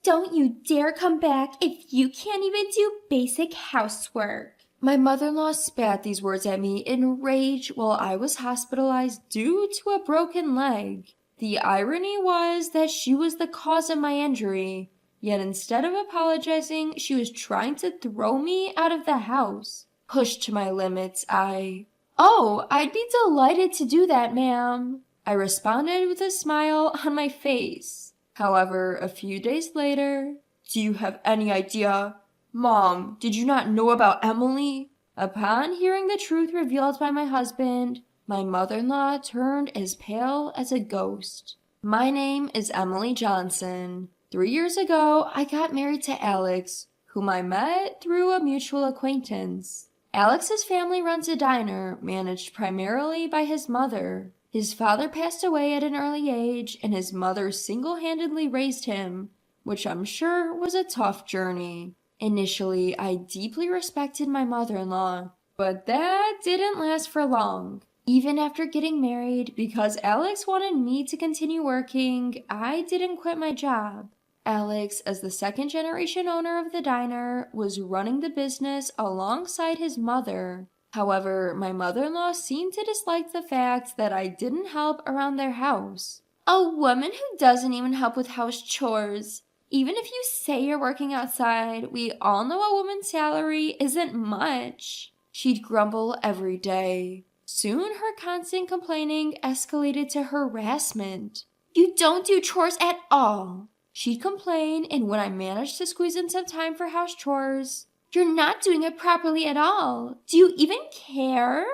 Don't you dare come back if you can't even do basic housework. My mother-in-law spat these words at me in rage while I was hospitalized due to a broken leg. The irony was that she was the cause of my injury, yet instead of apologizing, she was trying to throw me out of the house. Pushed to my limits, "Oh, I'd be delighted to do that, ma'am," I responded with a smile on my face. However, a few days later, "Do you have any idea? Mom, did you not know about Emily?" Upon hearing the truth revealed by my husband, my mother-in-law turned as pale as a ghost. My name is Emily Johnson. 3 years ago, I got married to Alex, whom I met through a mutual acquaintance. Alex's family runs a diner managed primarily by his mother. His father passed away at an early age, and his mother single-handedly raised him, which I'm sure was a tough journey. Initially, I deeply respected my mother-in-law, but that didn't last for long. Even after getting married, because Alex wanted me to continue working, I didn't quit my job. Alex, as the second-generation owner of the diner, was running the business alongside his mother. However, my mother-in-law seemed to dislike the fact that I didn't help around their house. A woman who doesn't even help with house chores. Even if you say you're working outside, we all know a woman's salary isn't much. She'd grumble every day. Soon her constant complaining escalated to harassment. You don't do chores at all. She'd complain, and when I managed to squeeze in some time for house chores, you're not doing it properly at all. Do you even care?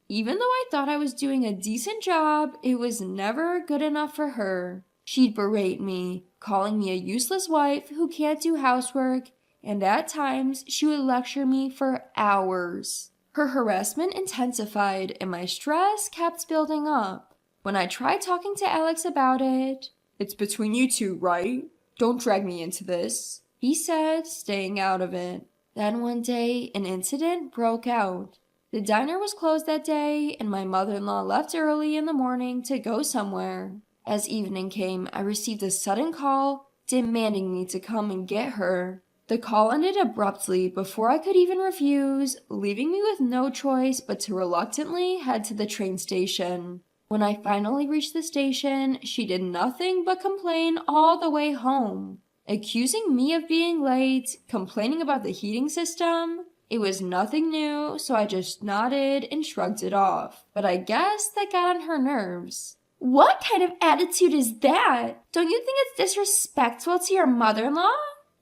Even though I thought I was doing a decent job, it was never good enough for her. She'd berate me, calling me a useless wife who can't do housework, and at times she would lecture me for hours. Her harassment intensified, and my stress kept building up. When I tried talking to Alex about it, "It's between you two, right? Don't drag me into this," he said, staying out of it. Then one day, an incident broke out. The diner was closed that day, and my mother-in-law left early in the morning to go somewhere. As evening came, I received a sudden call demanding me to come and get her. The call ended abruptly before I could even refuse, leaving me with no choice but to reluctantly head to the train station. When I finally reached the station, she did nothing but complain all the way home, accusing me of being late, complaining about the heating system. It was nothing new, so I just nodded and shrugged it off. But I guess that got on her nerves. What kind of attitude is that? Don't you think it's disrespectful to your mother-in-law?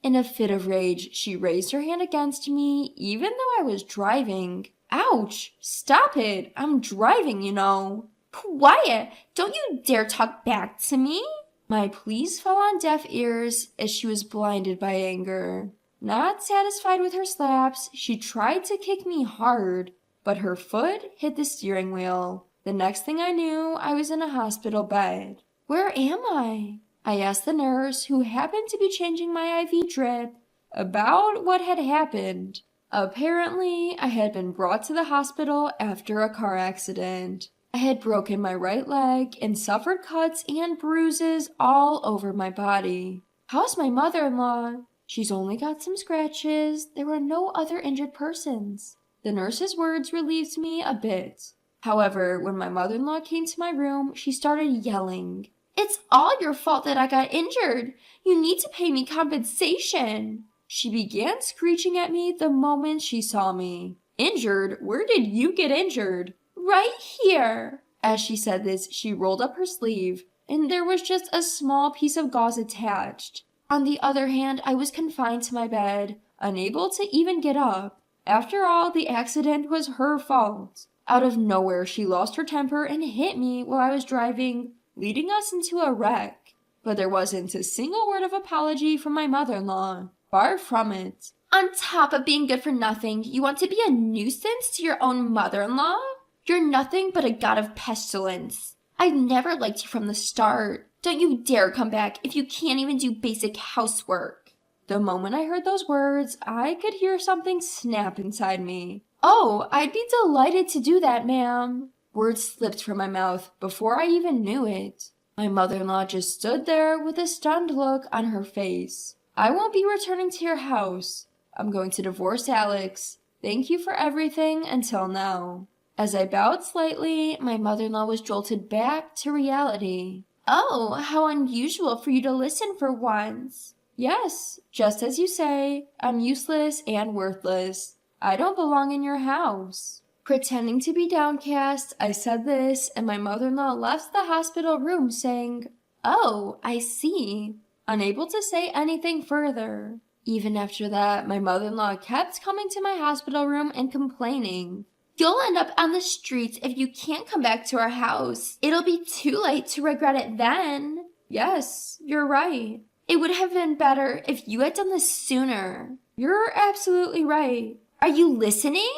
In a fit of rage, she raised her hand against me, even though I was driving. Ouch! Stop it! I'm driving, you know. Quiet! Don't you dare talk back to me! My pleas fell on deaf ears as she was blinded by anger. Not satisfied with her slaps, she tried to kick me hard, but her foot hit the steering wheel. The next thing I knew, I was in a hospital bed. Where am I? I asked the nurse, who happened to be changing my IV drip, about what had happened. Apparently, I had been brought to the hospital after a car accident. I had broken my right leg and suffered cuts and bruises all over my body. How's my mother-in-law? She's only got some scratches. There were no other injured persons. The nurse's words relieved me a bit. However, when my mother-in-law came to my room, she started yelling. It's all your fault that I got injured. You need to pay me compensation. She began screeching at me the moment she saw me. Injured? Where did you get injured? Right here. As she said this, she rolled up her sleeve, and there was just a small piece of gauze attached. On the other hand, I was confined to my bed, unable to even get up. After all, the accident was her fault. Out of nowhere, she lost her temper and hit me while I was driving, leading us into a wreck. But there wasn't a single word of apology from my mother-in-law. Far from it. On top of being good for nothing, you want to be a nuisance to your own mother-in-law? You're nothing but a god of pestilence. I've never liked you from the start. Don't you dare come back if you can't even do basic housework. The moment I heard those words, I could hear something snap inside me. Oh, I'd be delighted to do that, ma'am. Words slipped from my mouth before I even knew it. My mother-in-law just stood there with a stunned look on her face. I won't be returning to your house. I'm going to divorce Alex. Thank you for everything until now." As I bowed slightly, my mother-in-law was jolted back to reality. "Oh, how unusual for you to listen for once." "Yes, just as you say, I'm useless and worthless. I don't belong in your house." Pretending to be downcast, I said this, and my mother-in-law left the hospital room saying, "Oh, I see," unable to say anything further. Even after that, my mother-in-law kept coming to my hospital room and complaining. "You'll end up on the streets if you can't come back to our house. It'll be too late to regret it then." "Yes, you're right. It would have been better if you had done this sooner." "You're absolutely right." "Are you listening?"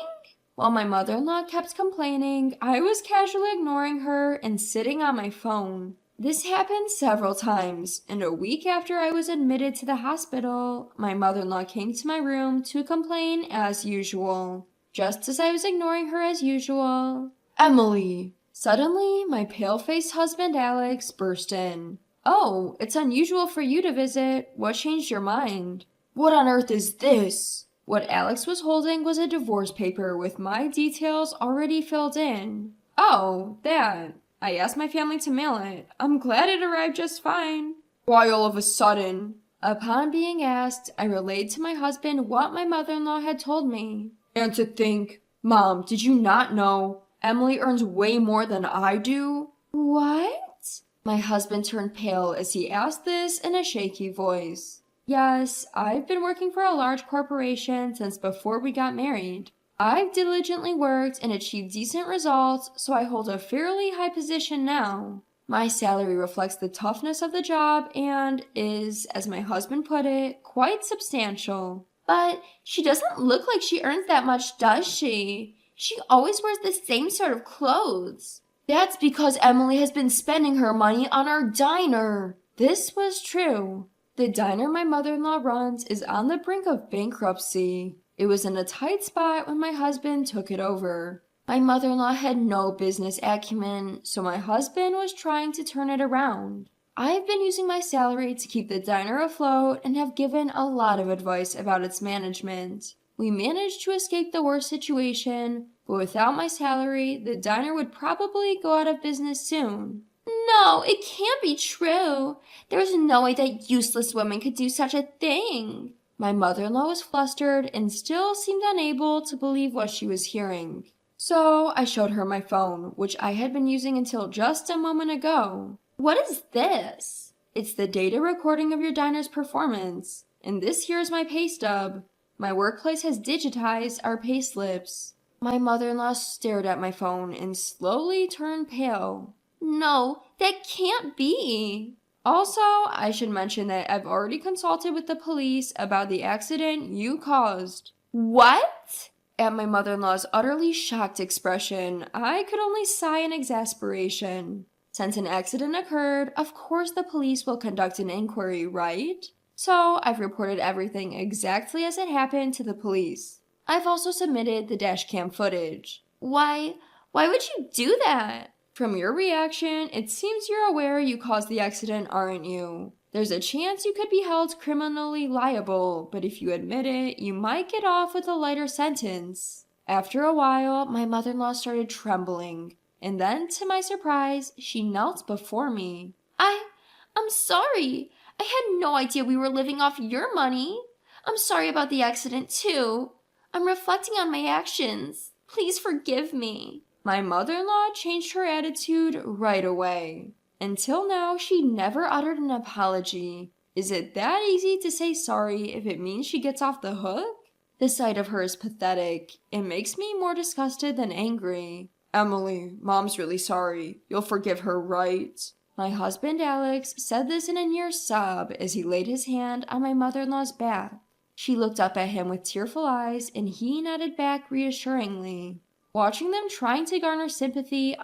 While my mother-in-law kept complaining, I was casually ignoring her and sitting on my phone. This happened several times, and a week after I was admitted to the hospital, my mother-in-law came to my room to complain as usual. Just as I was ignoring her as usual, "Emily!" Suddenly, my pale-faced husband Alex burst in. "Oh, it's unusual for you to visit. What changed your mind?" "What on earth is this?" What Alex was holding was a divorce paper with my details already filled in. "Oh, that. I asked my family to mail it. I'm glad it arrived just fine." "Why all of a sudden?" Upon being asked, I relayed to my husband what my mother-in-law had told me. "And to think, Mom, did you not know? Emily earns way more than I do." "What?" My husband turned pale as he asked this in a shaky voice. "Yes, I've been working for a large corporation since before we got married. I've diligently worked and achieved decent results, so I hold a fairly high position now. My salary reflects the toughness of the job and is, as my husband put it, quite substantial." "But she doesn't look like she earns that much, does she? She always wears the same sort of clothes." "That's because Emily has been spending her money on our diner." This was true. The diner my mother-in-law runs is on the brink of bankruptcy. It was in a tight spot when my husband took it over. My mother-in-law had no business acumen, so my husband was trying to turn it around. I've been using my salary to keep the diner afloat and have given a lot of advice about its management. We managed to escape the worst situation, but without my salary, the diner would probably go out of business soon. "No, it can't be true. There's no way that useless women could do such a thing." My mother-in-law was flustered and still seemed unable to believe what she was hearing. So I showed her my phone, which I had been using until just a moment ago. "What is this?" "It's the data recording of your diner's performance, and this here is my pay stub. My workplace has digitized our pay slips." My mother-in-law stared at my phone and slowly turned pale. "No, that can't be." "Also, I should mention that I've already consulted with the police about the accident you caused." "What?" At my mother-in-law's utterly shocked expression, I could only sigh in exasperation. Since an accident occurred, of course the police will conduct an inquiry, right? So I've reported everything exactly as it happened to the police. I've also submitted the dashcam footage. Why would you do that?" "From your reaction, it seems you're aware you caused the accident, aren't you? There's a chance you could be held criminally liable, but if you admit it, you might get off with a lighter sentence." After a while, my mother-in-law started trembling, and then, to my surprise, she knelt before me. I'm sorry. I had no idea we were living off your money. I'm sorry about the accident, too. I'm reflecting on my actions. Please forgive me." My mother-in-law changed her attitude right away. Until now, she never uttered an apology. Is it that easy to say sorry if it means she gets off the hook? The sight of her is pathetic. It makes me more disgusted than angry. "Emily, Mom's really sorry. You'll forgive her, right?" My husband Alex said this in a near sob as he laid his hand on my mother-in-law's back. She looked up at him with tearful eyes, and he nodded back reassuringly. Watching them trying to garner sympathy,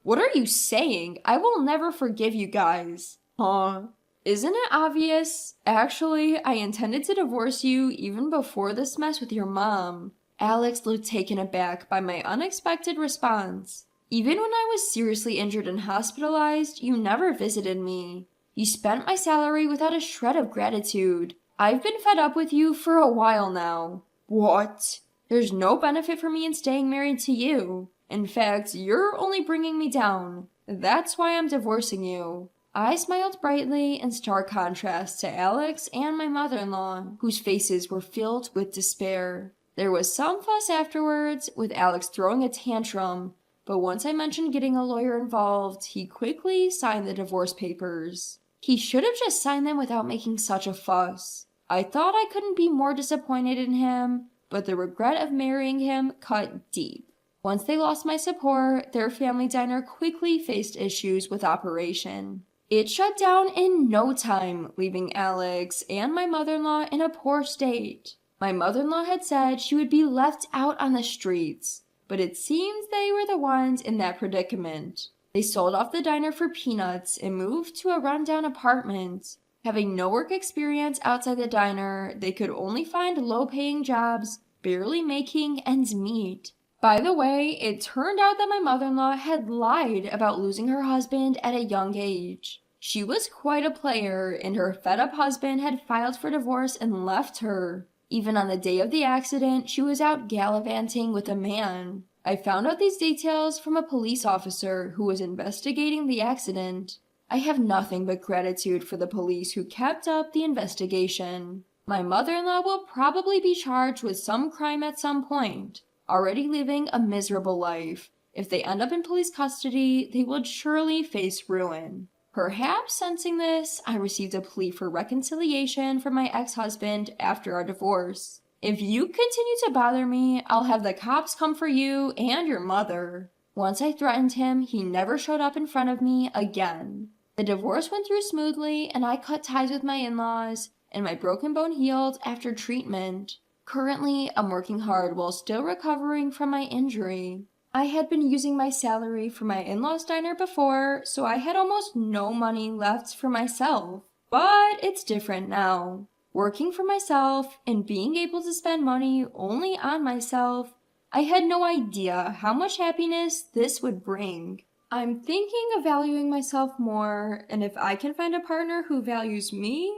What are you saying? I will never forgive you guys." "Huh? Isn't it obvious? Actually, I intended to divorce you even before this mess with your mom." Alex looked taken aback by my unexpected response. "Even when I was seriously injured and hospitalized, you never visited me. You spent my salary without a shred of gratitude. I've been fed up with you for a while now. What? There's no benefit for me in staying married to you. In fact, you're only bringing me down. That's why I'm divorcing you. I smiled brightly in stark contrast to Alex and my mother-in-law, whose faces were filled with despair. There was some fuss afterwards, with Alex throwing a tantrum, but once I mentioned getting a lawyer involved, he quickly signed the divorce papers. He should have just signed them without making such a fuss. I thought I couldn't be more disappointed in him, but the regret of marrying him cut deep. Once they lost my support, their family diner quickly faced issues with operation. It shut down in no time, leaving Alex and my mother-in-law in a poor state. My mother-in-law had said she would be left out on the streets, but it seems they were the ones in that predicament. They sold off the diner for peanuts and moved to a rundown apartment. Having no work experience outside the diner, they could only find low-paying jobs, barely making ends meet. By the way, it turned out that my mother-in-law had lied about losing her husband at a young age. She was quite a player, and her fed-up husband had filed for divorce and left her. Even on the day of the accident, she was out gallivanting with a man. I found out these details from a police officer who was investigating the accident. I have nothing but gratitude for the police who kept up the investigation. My mother-in-law will probably be charged with some crime at some point, already living a miserable life. If they end up in police custody, they would surely face ruin. Perhaps sensing this, I received a plea for reconciliation from my ex-husband after our divorce. If you continue to bother me, I'll have the cops come for you and your mother. Once I threatened him, he never showed up in front of me again. The divorce went through smoothly, and I cut ties with my in-laws, and my broken bone healed after treatment. Currently, I'm working hard while still recovering from my injury. I had been using my salary for my in-laws' diner before, so I had almost no money left for myself. But it's different now. Working for myself and being able to spend money only on myself, I had no idea how much happiness this would bring. I'm thinking of valuing myself more, and if I can find a partner who values me,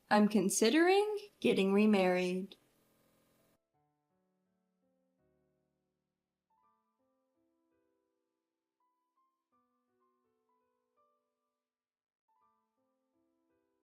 I'm considering getting remarried.